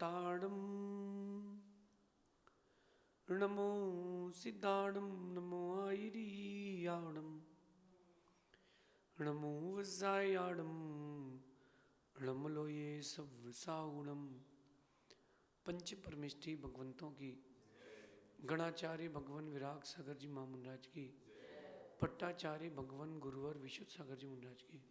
ताड़म, नमो सिद्धाणम, नमो आयरियाणम, नमो वज्रायाणम, नमलोये सवसागुणम। पंच परमेष्ठी भगवंतों की, गणाचार्य भगवान विराग सागर जी महामंडराज की, पट्टाचार्य भगवान गुरुवर विशुद्ध सागर जी महाराज की,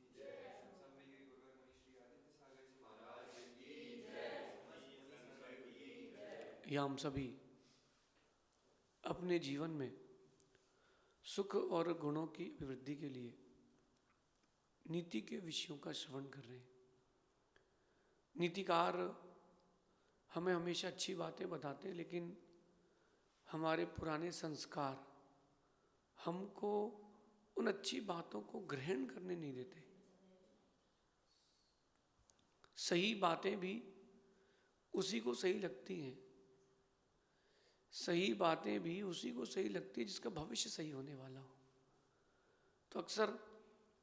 या हम सभी अपने जीवन में सुख और गुणों की अभिवृद्धि के लिए नीति के विषयों का श्रवण कर रहे हैं। नीतिकार हमें हमेशा अच्छी बातें बताते हैं, लेकिन हमारे पुराने संस्कार हमको उन अच्छी बातों को ग्रहण करने नहीं देते। सही बातें भी उसी को सही लगती हैं, सही बातें भी उसी को सही लगती है जिसका भविष्य सही होने वाला हो। तो अक्सर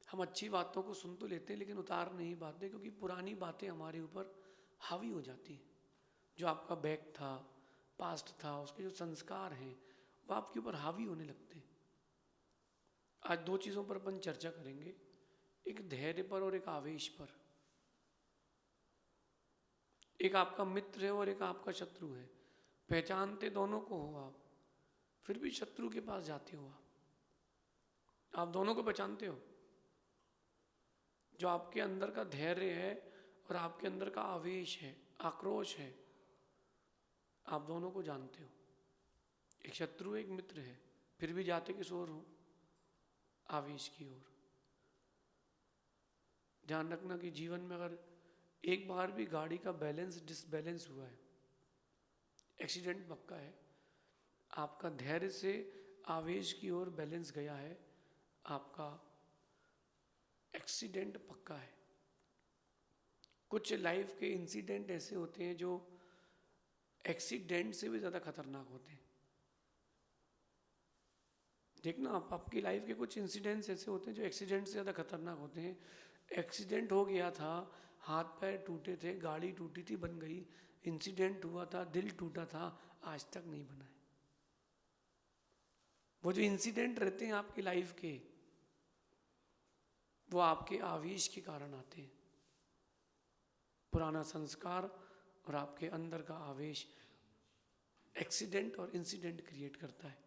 हम अच्छी बातों को सुन तो लेते हैं लेकिन उतार नहीं पाते, क्योंकि पुरानी बातें हमारे ऊपर हावी हो जाती हैं। जो आपका बैक था, पास्ट था, उसके जो संस्कार हैं वो आपके ऊपर हावी होने लगते हैं। आज दो चीज़ों पर अपन चर्चा करेंगे, एक धैर्य पर और एक आवेश पर। एक आपका मित्र है और एक आपका शत्रु है, पहचानते दोनों को हो आप, फिर भी शत्रु के पास जाते हो आप दोनों को पहचानते हो। जो आपके अंदर का धैर्य है और आपके अंदर का आवेश है, आक्रोश है, आप दोनों को जानते हो। एक शत्रु एक मित्र है, फिर भी जाते किस ओर हो? आवेश की ओर। ध्यान रखना कि जीवन में अगर एक बार भी गाड़ी का बैलेंस डिसबैलेंस हुआ है, एक्सीडेंट पक्का है। आपका धैर्य से आवेश की ओर बैलेंस गया है, आपका एक्सीडेंट पक्का है। कुछ लाइफ के इंसिडेंट ऐसे होते हैं जो एक्सीडेंट से भी ज़्यादा खतरनाक होते हैं। देखना आप, आपकी लाइफ के कुछ इंसिडेंट्स ऐसे होते हैं जो एक्सीडेंट से ज़्यादा खतरनाक होते हैं। एक्सीडेंट हो गया था, हाथ पैर टूटे थे, गाड़ी टूटी थी, बन गई। इंसिडेंट हुआ था, दिल टूटा था, आज तक नहीं बना है। वो जो इंसिडेंट रहते हैं आपकी लाइफ के, वो आपके आवेश के कारण आते हैं। पुराना संस्कार और आपके अंदर का आवेश एक्सीडेंट और इंसिडेंट क्रिएट करता है।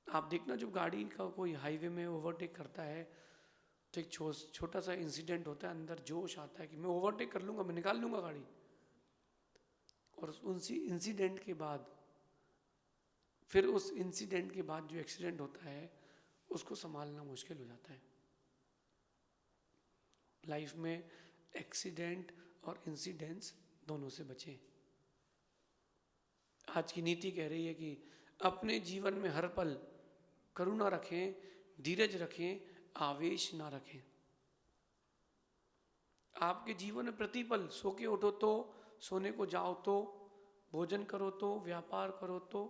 आप देखना, जब गाड़ी का कोई हाईवे में ओवरटेक करता है तो एक छोटा सा इंसिडेंट होता है, अंदर जोश आता है कि मैं ओवरटेक कर लूँगा, मैं निकाल लूँगा गाड़ी। और उसी इंसिडेंट के बाद, फिर उस इंसिडेंट के बाद जो एक्सीडेंट होता है उसको संभालना मुश्किल हो जाता है। लाइफ में एक्सीडेंट और इंसिडेंट्स दोनों से बचें। आज की नीति कह रही है कि अपने जीवन में हर पल करुणा रखें, धीरज रखें, आवेश ना रखें। आपके जीवन में प्रतिपल सो के उठो तो, सोने को जाओ तो, भोजन करो तो, व्यापार करो तो,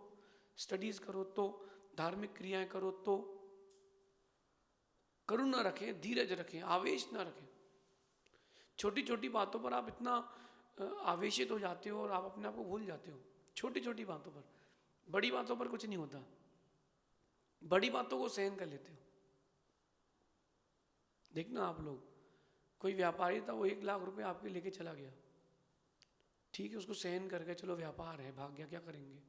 स्टडीज करो तो, धार्मिक क्रियाएं करो तो, करुणा रखें, धीरज रखें, आवेश ना रखें। छोटी छोटी बातों पर आप इतना आवेशित हो जाते हो और आप अपने आप को भूल जाते हो। छोटी छोटी बातों पर, बड़ी बातों पर कुछ नहीं होता, बड़ी बातों को सहन कर लेते हो। देखना आप लोग, कोई व्यापारी था, वो 1 लाख रुपए आपके लेके चला गया, ठीक है, उसको सहन करके चलो व्यापार है, भाग गया, क्या करेंगे।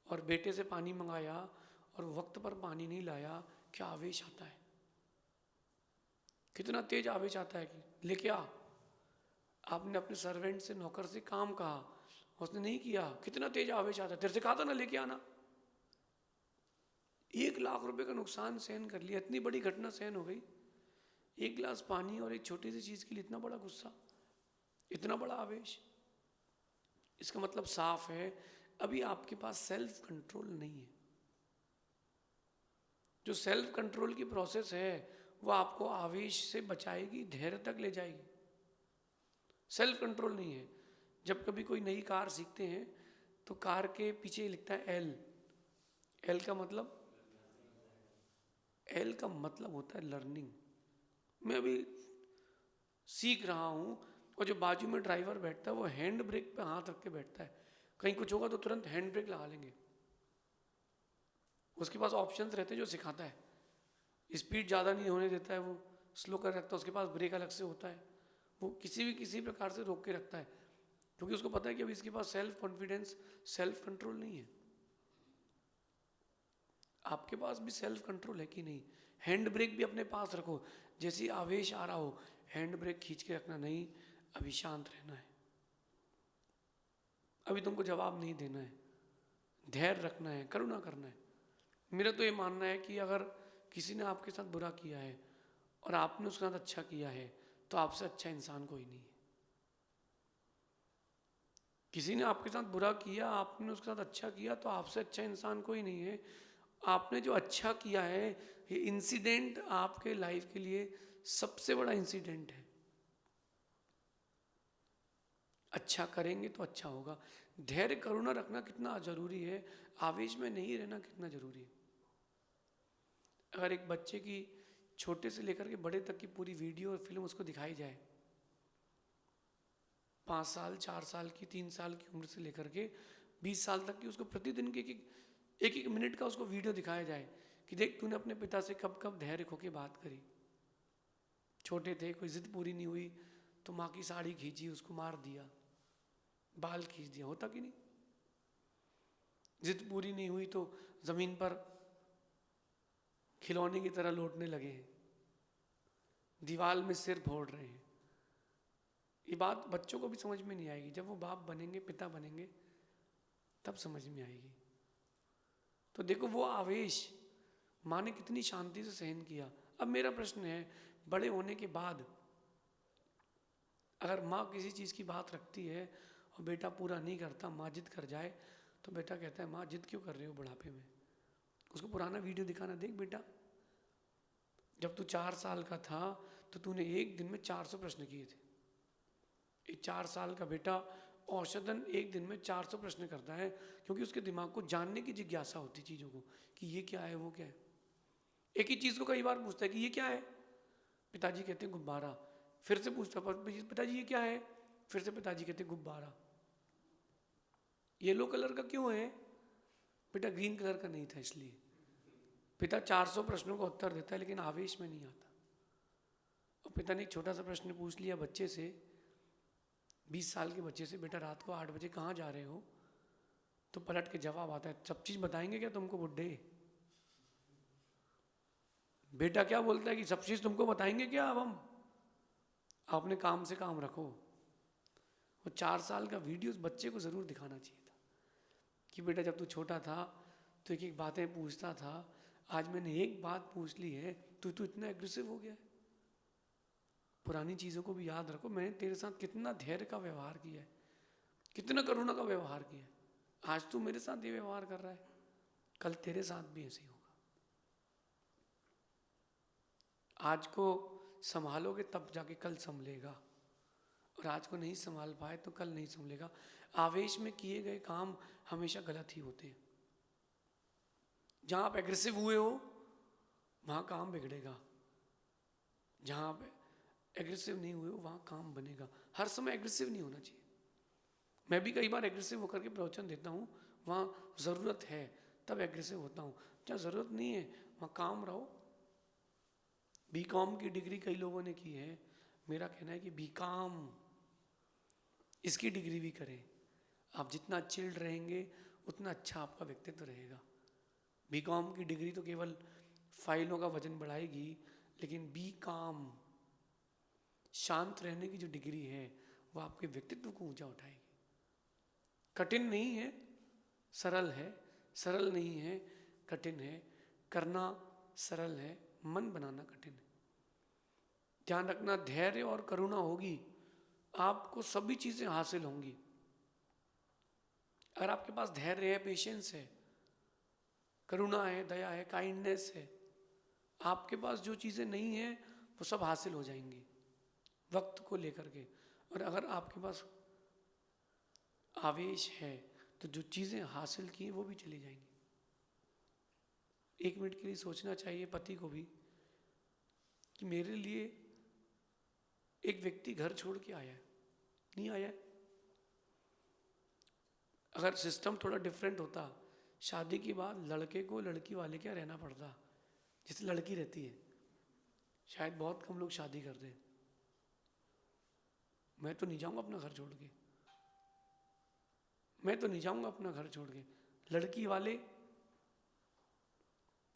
और बेटे से पानी मंगाया और वक्त पर पानी नहीं लाया, क्या आवेश आता है, कितना तेज आवेश आता है कि लेके आ। आपने अपने सर्वेंट से, नौकर से काम कहा, उसने नहीं किया, कितना तेज आवेश आता है। तेरे से कहा था ना लेके आना। 1 लाख रुपए का नुकसान सहन कर लिया, इतनी बड़ी घटना सहन हो गई। 1 गिलास पानी और एक छोटी सी चीज के लिए इतना बड़ा गुस्सा, इतना बड़ा आवेश। इसका मतलब साफ है, अभी आपके पास सेल्फ कंट्रोल नहीं है। जो सेल्फ कंट्रोल की प्रोसेस है वो आपको आवेश से बचाएगी, धैर्य तक ले जाएगी। सेल्फ कंट्रोल नहीं है। जब कभी कोई नई कार सीखते हैं तो कार के पीछे लिखता है एल। एल का मतलब, एल का मतलब होता है लर्निंग। मैं अभी सीख रहा हूँ, और जो बाजू में ड्राइवर बैठता है वो हैंड ब्रेक पे हाथ रख के बैठता है, कहीं कुछ होगा तो तुरंत हैंड ब्रेक लगा लेंगे। उसके पास ऑप्शंस रहते हैं जो सिखाता है, स्पीड ज़्यादा नहीं होने देता है, वो स्लो कर रखता है, उसके पास ब्रेक अलग से होता है, वो किसी प्रकार से रोक के रखता है, क्योंकि उसको पता है कि अभी इसके पास सेल्फ कॉन्फिडेंस, सेल्फ कंट्रोल नहीं है। आपके पास भी सेल्फ कंट्रोल है कि नहीं? हैंड ब्रेक भी अपने पास रखो, जैसे ही आवेश आ रहा हो हैंड ब्रेक खींच के रखना, नहीं अभी शांत रहना है, अभी तुमको जवाब नहीं देना है, धैर्य रखना है, करुणा करना है। मेरा तो ये मानना है कि अगर किसी ने आपके साथ बुरा किया है और आपने उसके साथ अच्छा किया है तो आपसे अच्छा इंसान कोई नहीं है। किसी ने आपके साथ बुरा किया, आपने उसके साथ अच्छा किया, तो आपसे अच्छा इंसान कोई नहीं है। आपने जो अच्छा किया है, ये इंसिडेंट आपके लाइफ के लिए सबसे बड़ा इंसिडेंट है। अच्छा करेंगे तो अच्छा होगा। धैर्य करुणा रखना कितना जरूरी है, आवेश में नहीं रहना कितना जरूरी है। अगर एक बच्चे की छोटे से लेकर के बड़े तक की पूरी वीडियो और फिल्म उसको दिखाई जाए, 5 साल 4 साल की 3 साल की उम्र से लेकर के 20 साल तक की, उसको प्रतिदिन के एक मिनट का उसको वीडियो दिखाया जाए कि देख तूने अपने पिता से कब कब धैर्य खो के बात करी। छोटे थे, कोई जिद पूरी नहीं हुई तो माँ की साड़ी खींची, उसको मार दिया, बाल खींच दिया, होता कि नहीं? जिद पूरी नहीं हुई तो जमीन पर खिलौने की तरह लौटने लगे हैं, दीवार में सिर फोड़ रहे हैं। ये बात बच्चों को भी समझ में नहीं आएगी, जब वो बाप बनेंगे, पिता बनेंगे, तब समझ में आएगी। तो देखो वो आवेश माँ ने कितनी शांति से सहन किया। अब मेरा प्रश्न है, बड़े होने के बाद अगर माँ किसी चीज़ की बात रखती है और बेटा पूरा नहीं करता, माँ जिद कर जाए, तो बेटा कहता है माँ जिद क्यों कर रहे हो बुढ़ापे में? उसको पुराना वीडियो दिखाना, देख बेटा जब तू 4 साल का था तो तूने एक दिन में 400 प्रश्न किए थे। एक 4 साल का बेटा औसतन एक दिन में 400 प्रश्न करता है, क्योंकि उसके दिमाग को जानने की जिज्ञासा होती चीज़ों को कि ये क्या है, वो क्या है। एक ही चीज़ को कई बार पूछता है कि ये क्या है, पिताजी कहते हैं गुब्बारा, फिर से पूछता है पिताजी ये क्या है, फिर से पिताजी कहते हैं गुब्बारा। येलो कलर का क्यों है? बेटा ग्रीन कलर का नहीं था इसलिए। पिता 400 प्रश्नों का उत्तर देता है लेकिन आवेश में नहीं आता। और पिता ने एक छोटा सा प्रश्न पूछ लिया बच्चे से, 20 साल के बच्चे से, बेटा रात को 8 बजे कहाँ जा रहे हो? तो पलट के जवाब आता है, सब चीज़ बताएंगे क्या तुमको बुड्ढे? बेटा क्या बोलता है कि सब चीज़ तुमको बताएंगे क्या, अब हम अपने काम से काम रखो। वो 4 साल का वीडियो उस बच्चे को ज़रूर दिखाना चाहिए था कि बेटा जब तू छोटा था तो एक एक बातें पूछता था, आज मैंने एक बात पूछ ली है तो तू इतना एग्रेसिव हो गया है। पुरानी चीज़ों को भी याद रखो, मैंने तेरे साथ कितना धैर्य का व्यवहार किया है, कितना करुणा का व्यवहार किया है। आज तू मेरे साथ ये व्यवहार कर रहा है, कल तेरे साथ भी ऐसे ही होगा। आज को संभालोगे तब जाके कल संभलेगा, और आज को नहीं संभाल पाए तो कल नहीं संभलेगा। आवेश में किए गए काम हमेशा गलत ही होते हैं। जहाँ आप एग्रेसिव हुए हो वहाँ काम बिगड़ेगा, जहाँ आप एग्रेसिव नहीं हुए हो वहाँ काम बनेगा। हर समय एग्रेसिव नहीं होना चाहिए। मैं भी कई बार एग्रेसिव होकर के प्रवचन देता हूँ, वहाँ ज़रूरत है तब एग्रेसिव होता हूँ, जहाँ ज़रूरत नहीं है वहाँ काम रहो। बीकॉम की डिग्री कई लोगों ने की है, मेरा कहना है कि बीकॉम इसकी डिग्री भी करें। आप जितना चिल्ड रहेंगे उतना अच्छा आपका व्यक्तित्व रहेगा। बीकॉम की डिग्री तो केवल फाइलों का वजन बढ़ाएगी, लेकिन बीकॉम शांत रहने की जो डिग्री है वो आपके व्यक्तित्व को ऊंचा उठाएगी। कठिन नहीं है, सरल है, सरल नहीं है, कठिन है। करना सरल है, मन बनाना कठिन है। ध्यान रखना, धैर्य और करुणा होगी आपको सभी चीजें हासिल होंगी। अगर आपके पास धैर्य है, पेशेंस है, करुणा है, दया है, काइंडनेस है, आपके पास जो चीजें नहीं है वो सब हासिल हो जाएंगी वक्त को लेकर के। और अगर आपके पास आवेश है तो जो चीजें हासिल की वो भी चली जाएंगी। 1 मिनट के लिए सोचना चाहिए पति को भी कि मेरे लिए एक व्यक्ति घर छोड़ के आया है, नहीं आया है। अगर सिस्टम थोड़ा डिफरेंट होता, शादी के बाद लड़के को लड़की वाले क्या रहना पड़ता जैसे लड़की रहती है, शायद बहुत कम लोग शादी करते हैं। मैं तो नहीं जाऊंगा अपना घर छोड़ के, मैं तो नहीं जाऊंगा अपना घर छोड़ के। लड़की वाले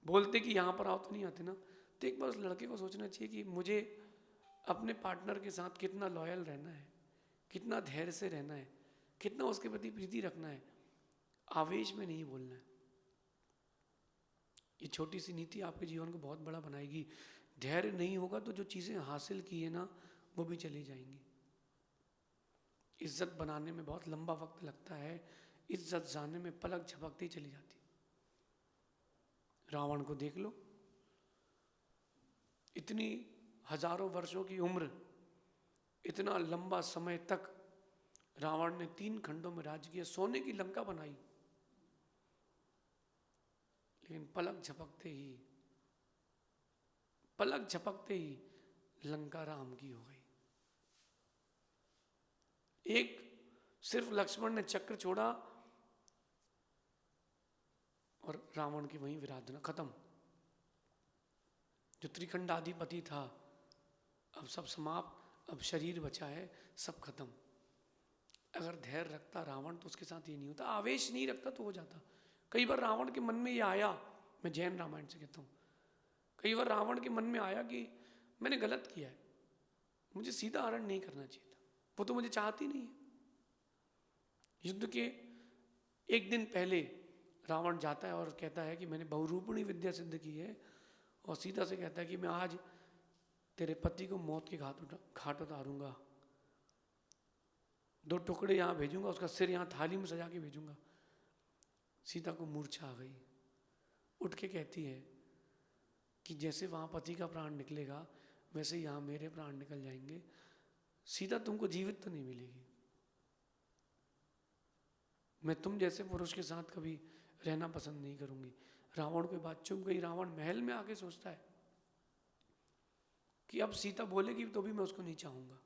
बोलते कि यहाँ पर आओ तो नहीं आते ना। तो एक बार उस लड़के को सोचना चाहिए कि मुझे अपने पार्टनर के साथ कितना लॉयल रहना है, कितना धैर्य से रहना है, कितना उसके प्रति प्रीति रखना है, आवेश में नहीं बोलना है। ये छोटी सी नीति आपके जीवन को बहुत बड़ा बनाएगी। धैर्य नहीं होगा तो जो चीज़ें हासिल की है ना वो भी चली जाएंगी। इज्जत बनाने में बहुत लंबा वक्त लगता है, इज्जत जाने में पलक झपकती चली जाती। रावण को देख लो, इतनी हजारों वर्षों की उम्र, इतना लंबा समय तक रावण ने 3 खंडों में राज किया, सोने की लंका बनाई, लेकिन पलक झपकते ही लंका राम की हो गई। एक सिर्फ लक्ष्मण ने चक्र छोड़ा और रावण की वहीं विराधना खत्म। जो त्रिखंडाधिपति था अब सब समाप्त, अब शरीर बचा है, सब खत्म। अगर धैर्य रखता रावण तो उसके साथ ये नहीं होता, आवेश नहीं रखता तो हो जाता। कई बार रावण के मन में ये आया, मैं जैन रामायण से कहता हूँ, कई बार रावण के मन में आया कि मैंने गलत किया है, मुझे सीधा हरण नहीं करना चाहिए था, वो तो मुझे चाहती नहीं है। युद्ध के एक दिन पहले रावण जाता है और कहता है कि मैंने बहुरूपिणी विद्या सिद्ध की है, और सीता से कहता है कि मैं आज तेरे पति को मौत के घाट उतारूंगा, 2 टुकड़े यहाँ भेजूंगा, उसका सिर यहाँ थाली में सजा के भेजूंगा। सीता को मूर्छा आ गई, उठ के कहती है कि जैसे वहाँ पति का प्राण निकलेगा वैसे यहाँ मेरे प्राण निकल जाएंगे, सीता तुमको जीवित तो नहीं मिलेगी, मैं तुम जैसे पुरुष के साथ कभी रहना पसंद नहीं करूंगी। रावण के बाद चुप गई। रावण महल में आके सोचता है कि अब सीता बोलेगी तो भी मैं उसको नहीं चाहूंगा,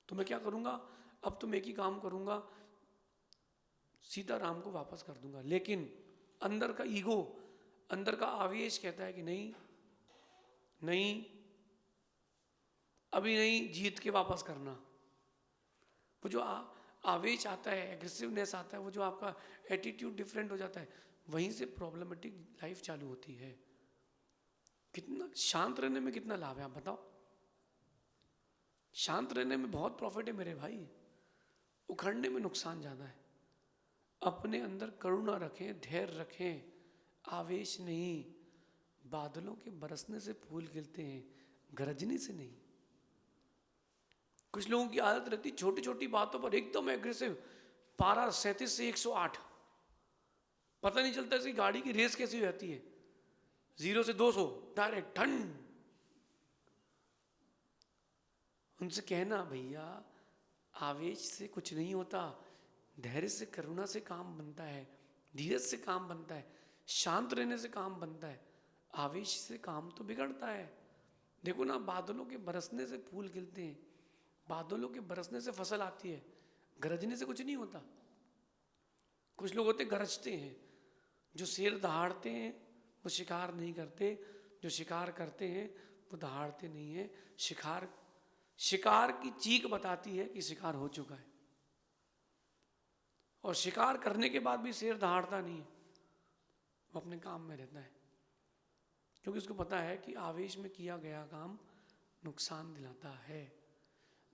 तो मैं क्या करूंगा, अब तो मैं एक ही काम करूंगा, सीता राम को वापस कर दूंगा। लेकिन अंदर का ईगो, अंदर का आवेश कहता है कि नहीं नहीं, अभी नहीं, जीत के वापस करना। वो जो आवेश आता है, एग्रेसिवनेस आता है, वो जो आपका एटीट्यूड डिफरेंट हो जाता है, वहीं से प्रॉब्लमेटिक लाइफ चालू होती है। कितना शांत रहने में कितना लाभ है आप बताओ। शांत रहने में बहुत प्रॉफिट है मेरे भाई, उखड़ने में नुकसान ज़्यादा है। अपने अंदर करुणा रखें, धैर्य रखें, आवेश नहीं। बादलों के बरसने से फूल खिलते हैं, गरजने से नहीं। कुछ लोगों की आदत रहती छोटी छोटी बातों पर एकदम एग्रेसिव, पारा 37 से 108, पता नहीं चलता इसकी गाड़ी की रेस कैसी हो जाती है, 0 से 200 डायरेक्ट ठंड। उनसे कहना भैया आवेश से कुछ नहीं होता, धैर्य से करुणा से काम बनता है, धीरज से काम बनता है, शांत रहने से काम बनता है, आवेश से काम तो बिगड़ता है। देखो ना, बादलों के बरसने से फूल खिलते हैं, बादलों के बरसने से फसल आती है, गरजने से कुछ नहीं होता। कुछ लोग होते गरजते हैं, जो शेर दहाड़ते हैं वो शिकार नहीं करते, जो शिकार करते हैं वो दहाड़ते नहीं है। शिकार की चीख बताती है कि शिकार हो चुका है, और शिकार करने के बाद भी शेर दहाड़ता नहीं है, वो अपने काम में रहता है, क्योंकि उसको पता है कि आवेश में किया गया काम नुकसान दिलाता है।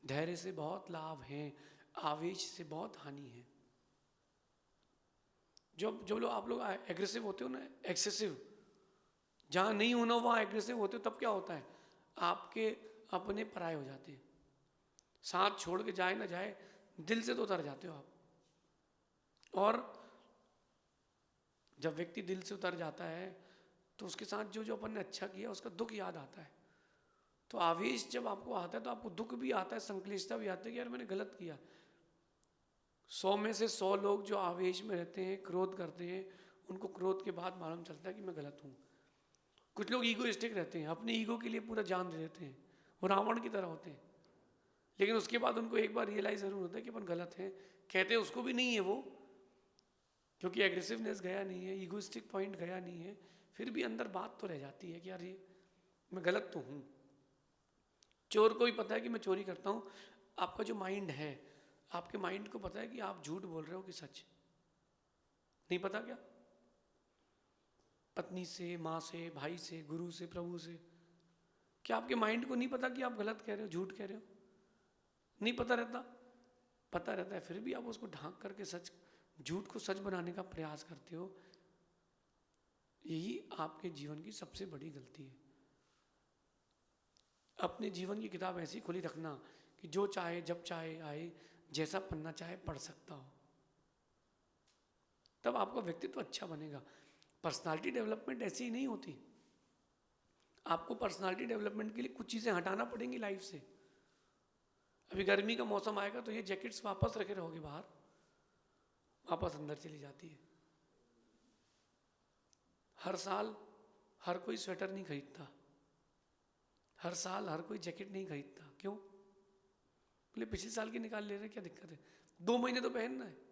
धैर्य से बहुत लाभ हैं, आवेश से बहुत हानि है। जो लोग आप लोग एग्रेसिव होते हो ना, एक्सेसिव, जहाँ नहीं होना वहाँ एग्रेसिव होते हो, तब क्या होता है, आपके अपने पराये हो जाते हैं। साथ छोड़ के जाए ना जाए, दिल से तो उतर जाते हो आप। और जब व्यक्ति दिल से उतर जाता है तो उसके साथ जो अपन ने अच्छा किया उसका दुख याद आता है। तो आवेश जब आपको आता है तो आपको दुख भी आता है, संक्लिष्टता भी आती है कि यार मैंने गलत किया। 100 में से 100 लोग जो आवेश में रहते हैं, क्रोध करते हैं, उनको क्रोध के बाद मालूम चलता है कि मैं गलत हूँ। कुछ लोग ईगोइस्टिक रहते हैं, अपने ईगो के लिए पूरा जान दे देते हैं, वो रावण की तरह होते हैं। लेकिन उसके बाद उनको एक बार रियलाइज जरूर होता है कि अपन गलत हैं। कहते उसको भी नहीं है वो, क्योंकि एग्रेसिवनेस गया नहीं है, ईगोइस्टिक पॉइंट गया नहीं है, फिर भी अंदर बात तो रह जाती है कि यार ये मैं गलत तो हूँ। चोर को भी पता है कि मैं चोरी करता हूँ। आपका जो माइंड है, आपके माइंड को पता है कि आप झूठ बोल रहे हो कि सच। नहीं पता क्या? पत्नी से, माँ से, भाई से, गुरु से, प्रभु से, क्या आपके माइंड को नहीं पता कि आप गलत कह रहे हो, झूठ कह रहे हो? नहीं पता रहता? पता रहता है, फिर भी आप उसको ढांक करके सच, झूठ को सच बनाने का प्रयास करते हो। यही आपके जीवन की सबसे बड़ी गलती है। अपने जीवन की किताब ऐसी खुली रखना कि जो चाहे जब चाहे आए, जैसा पढ़ना चाहे पढ़ सकता हो, तब आपका व्यक्तित्व अच्छा बनेगा। पर्सनालिटी डेवलपमेंट ऐसी ही नहीं होती। आपको पर्सनालिटी डेवलपमेंट के लिए कुछ चीज़ें हटाना पड़ेंगी लाइफ से। अभी गर्मी का मौसम आएगा तो ये जैकेट्स वापस रखे रहोगे बाहर, वापस अंदर चली जाती है। हर साल हर कोई स्वेटर नहीं खरीदता, हर साल हर कोई जैकेट नहीं खरीदता। क्यों? बोले पिछले साल की निकाल ले रहे, क्या दिक्कत है? 2 महीने तो पहनना है।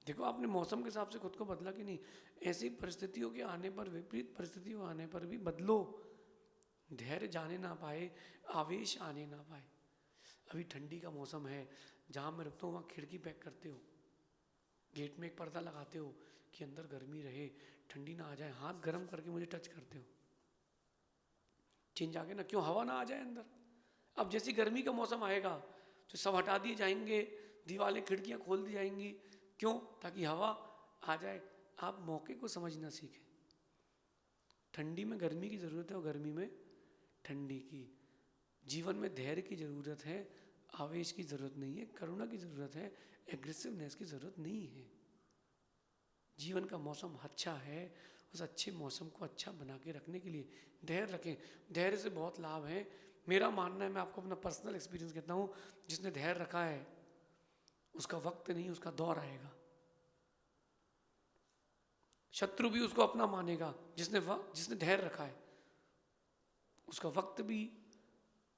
देखो आपने मौसम के हिसाब से खुद को बदला कि नहीं? ऐसी परिस्थितियों के आने पर, विपरीत परिस्थितियों आने पर भी बदलो। धैर्य जाने ना पाए, आवेश आने ना पाए। अभी ठंडी का मौसम है, जहाँ मैं रुकता हूँ वहाँ खिड़की पैक करते हो, गेट में एक पर्दा लगाते हो कि अंदर गर्मी रहे, ठंडी ना आ जाए, हाथ गर्म करके मुझे टच करते हो। चेंज आ गया ना? क्यों? हवा ना आ जाए अंदर। अब जैसी गर्मी का मौसम आएगा तो सब हटा दिए जाएंगे, दीवारें खिड़कियाँ खोल दी जाएंगी। क्यों? ताकि हवा आ जाए। आप मौके को समझना सीखें। ठंडी में गर्मी की ज़रूरत है और गर्मी में ठंडी की। जीवन में धैर्य की ज़रूरत है, आवेश की ज़रूरत नहीं है, करुणा की ज़रूरत है, एग्रेसिवनेस की ज़रूरत नहीं है। जीवन का मौसम अच्छा है, उस अच्छे मौसम को अच्छा बना के रखने के लिए धैर्य रखें। धैर्य से बहुत लाभ है। मेरा मानना है, मैं आपको अपना पर्सनल एक्सपीरियंस कहता हूँ, जिसने धैर्य रखा है उसका वक्त नहीं, उसका दौर आएगा। शत्रु भी उसको अपना मानेगा। जिसने धैर्य रखा है उसका वक्त भी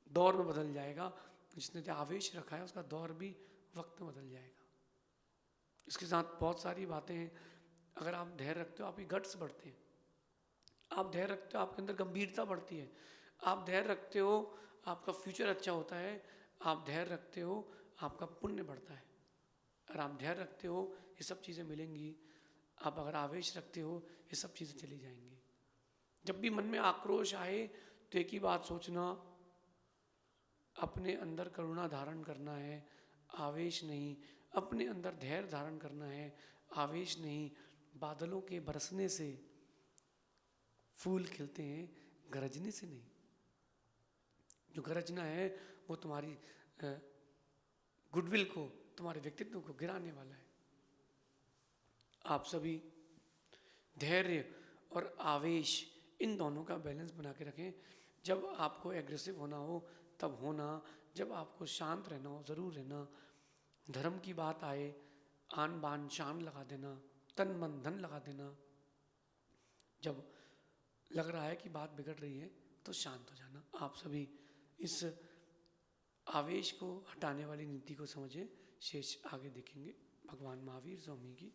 दौर में बदल जाएगा। जिसने आवेश रखा है उसका दौर भी वक्त में बदल जाएगा। इसके साथ बहुत सारी बातें हैं। अगर आप धैर्य रखते हो, आपकी गट्स बढ़ते हैं। आप धैर्य रखते हो, आपके अंदर गंभीरता बढ़ती है। आप धैर्य रखते हो, आपका फ्यूचर अच्छा होता है। आप धैर्य रखते हो, आपका पुण्य बढ़ता है। अगर आप धैर्य रखते हो, ये सब चीज़ें मिलेंगी। आप अगर आवेश रखते हो, ये सब चीज़ें चली जाएंगी। जब भी मन में आक्रोश आए तो एक ही बात सोचना, अपने अंदर करुणा धारण करना है, आवेश नहीं। अपने अंदर धैर्य धारण करना है, आवेश नहीं। बादलों के बरसने से फूल खिलते हैं, गरजने से नहीं। जो गरजना है वो तुम्हारी गुडविल को, तुम्हारे व्यक्तित्व को गिराने वाला है। आप सभी धैर्य और आवेश, इन दोनों का बैलेंस बना के रखें। जब आपको एग्रेसिव होना हो तब होना, जब आपको शांत रहना हो ज़रूर रहना। धर्म की बात आए, आन बान शान लगा देना, तन मन धन लगा देना। जब लग रहा है कि बात बिगड़ रही है तो शांत हो जाना। आप सभी इस आवेश को हटाने वाली नीति को समझें। शेष आगे देखेंगे। भगवान महावीर स्वामी की